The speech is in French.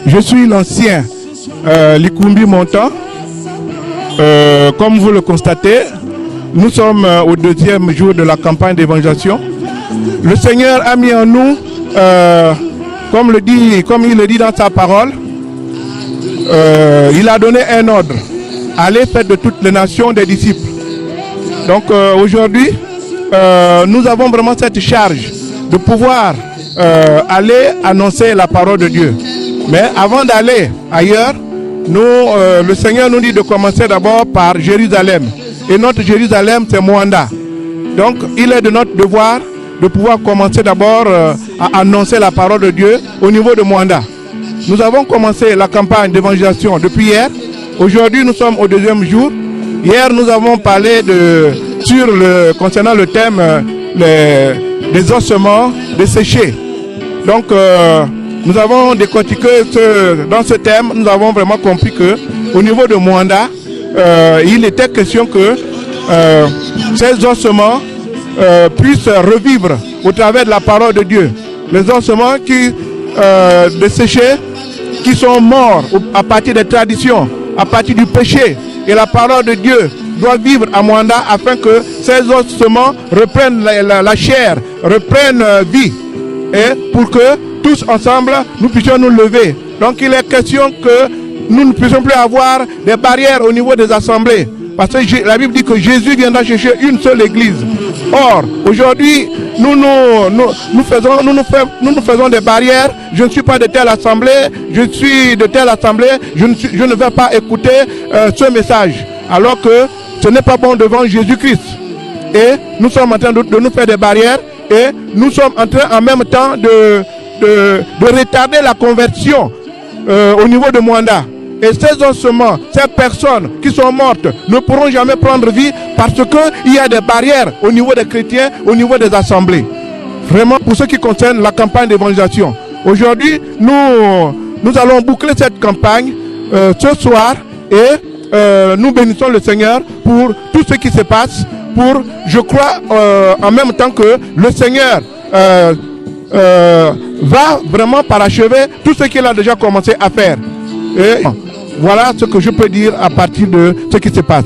Je suis l'ancien Likumbi Montant. Comme vous le constatez, nous sommes au deuxième jour de la campagne d'évangélisation. Le Seigneur a mis en nous, comme il le dit dans sa parole, il a donné un ordre. Allez faire de toutes les nations des disciples. Donc aujourd'hui, nous avons vraiment cette charge de pouvoir aller annoncer la parole de Dieu. Mais avant d'aller ailleurs, le Seigneur nous dit de commencer d'abord par Jérusalem. Et notre Jérusalem, c'est Mwanda. Donc il est de notre devoir de pouvoir commencer d'abord à annoncer la parole de Dieu au niveau de Mwanda. Nous avons commencé la campagne d'évangélisation depuis hier. Aujourd'hui, nous sommes au deuxième jour. Hier, nous avons parlé concernant le thème des ossements desséchés. Donc, nous avons décortiqué dans ce thème, nous avons vraiment compris que au niveau de Mwanda, il était question que ces ossements puissent revivre au travers de la parole de Dieu. Les ossements desséchés, qui sont morts à partir des traditions, à partir du péché. Et la parole de Dieu doit vivre à Mwanda afin que ces ossements reprennent la chair, reprennent vie. Et pour que tous ensemble, nous puissions nous lever. Donc il est question que nous ne puissions plus avoir des barrières au niveau des assemblées. Parce que la Bible dit que Jésus viendra chercher une seule église. Or, aujourd'hui, nous faisons des barrières. Je ne suis pas de telle assemblée, je suis de telle assemblée, je ne vais pas écouter ce message. Alors que ce n'est pas bon devant Jésus-Christ. Et nous sommes en train de nous faire des barrières et nous sommes en train en même temps de retarder la conversion au niveau de Mwanda. Et ces ossements, ces personnes qui sont mortes ne pourront jamais prendre vie parce qu'il y a des barrières au niveau des chrétiens, au niveau des assemblées. Vraiment, pour ce qui concerne la campagne d'évangélisation. Aujourd'hui, nous allons boucler cette campagne ce soir et nous bénissons le Seigneur pour tout ce qui se passe. Je crois en même temps que le Seigneur va vraiment parachever tout ce qu'il a déjà commencé à faire. Et voilà ce que je peux dire à partir de ce qui se passe.